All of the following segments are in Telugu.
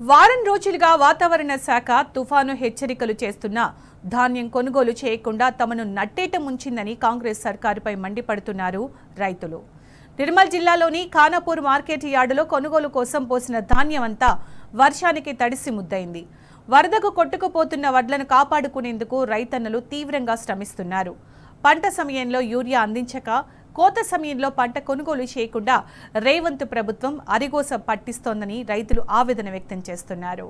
వారం రోజులుగా వాతావరణ శాఖ తుఫాను హెచ్చరికలు చేస్తున్నా ధాన్యం కొనుగోలు చేయకుండా తమను నట్టేట ముంచిందని కాంగ్రెస్ సర్కారుపై మండిపడుతున్నారు రైతులు. నిర్మల్ జిల్లాలోని ఖానాపూర్ మార్కెట్ యార్డులో కొనుగోలు కోసం పోసిన ధాన్యం అంతా వర్షానికి తడిసి ముద్దైంది. వరదకు కొట్టుకుపోతున్న వడ్లను కాపాడుకునేందుకు రైతన్నలు తీవ్రంగా శ్రమిస్తున్నారు. పంట సమయంలో యూరియా అందించక కోత సమయంలో పంట కొనుగోలు చేయకుండా రేవంత్ ప్రభుత్వం అరిగోస పట్టిస్తోందని రైతులు ఆవేదన వ్యక్తం చేస్తున్నారు.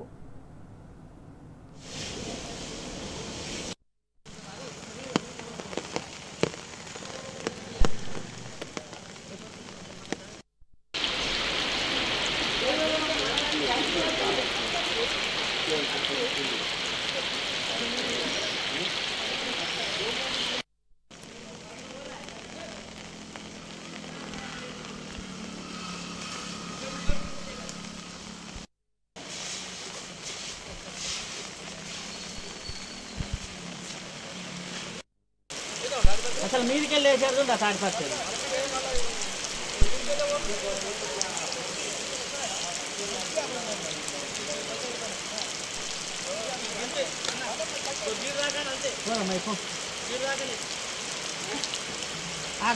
అసలు మీదికెళ్ళి వేసారు తాడిపత్రి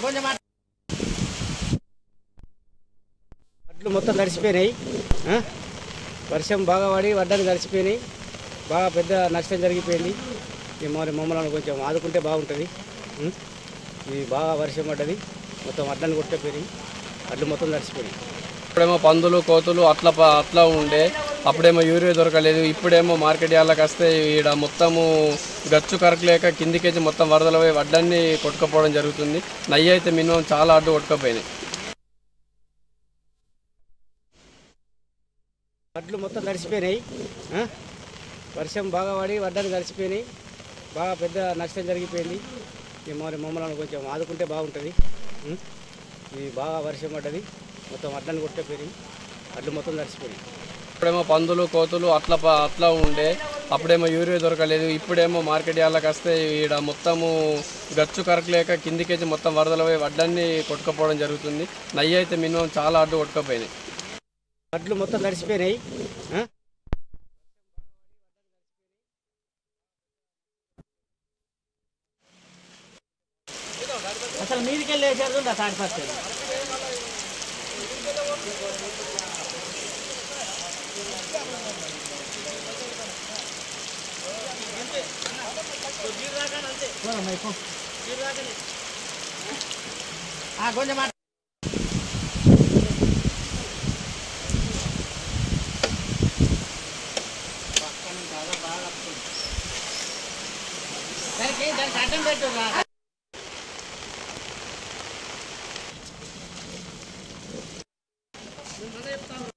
కొంచెం వడ్లు మొత్తం తడిసిపోయినాయి. వర్షం బాగా పడి వడ్డలు తడిసిపోయినాయి. బాగా పెద్ద నష్టం జరిగిపోయింది. మరి మమ్మల్ని కొంచెం ఆదుకుంటే బాగుంటుంది. ఇది బాగా వర్షం పడ్డది, మొత్తం వడ్లను కొట్టుకుపోయినాయి, వడ్లు మొత్తం తడిసిపోయినాయి. ఇప్పుడేమో పందులు కోతులు అట్లా ఉండే, అప్పుడేమో యూరియా దొరకలేదు. ఇప్పుడేమో మార్కెట్ యార్డ్లకు వస్తే ఈడ మొత్తము గచ్చు కరకలేక కిందికేసి మొత్తం వరదలు పోయి వడ్లన్నీ కొట్టుకుపోవడం జరుగుతుంది. నయ్యి అయితే మినిమం చాలా అడ్డు కొట్టుకుపోయినాయి. వడ్లు మొత్తం తడిసిపోయినాయి. వర్షం బాగా పడి వడ్డలు తడిసిపోయినాయి, బాగా పెద్ద నష్టం జరిగిపోయింది. మరి మమ్మల్ని కొంచెం ఆదుకుంటే బాగుంటుంది. ఇది బాగా వర్షం పడ్డది, మొత్తం వడ్లను కొట్టుకుపోయినాయి, వడ్లు మొత్తం తడిసిపోయినాయి. ఇప్పుడేమో పందులు కోతులు అట్లా ఉండే, అప్పుడేమో యూరియా దొరకలేదు. ఇప్పుడేమో మార్కెట్ యార్డ్లకు వస్తే ఈడ మొత్తము గచ్చు కరకలేక కిందికేసి మొత్తం వరదలు పోయి వడ్లన్నీ కొట్టుకుపోవడం జరుగుతుంది. నయ్యి అయితే మినిమం చాలా అడ్డు కొట్టుకుపోయినాయి. వడ్లు మొత్తం తడిసిపోయినాయి. అసలు మీదికెళ్ళి వేసారు తాడిపత్రి కొంచెం దానికి అడ్డం పెట్టు.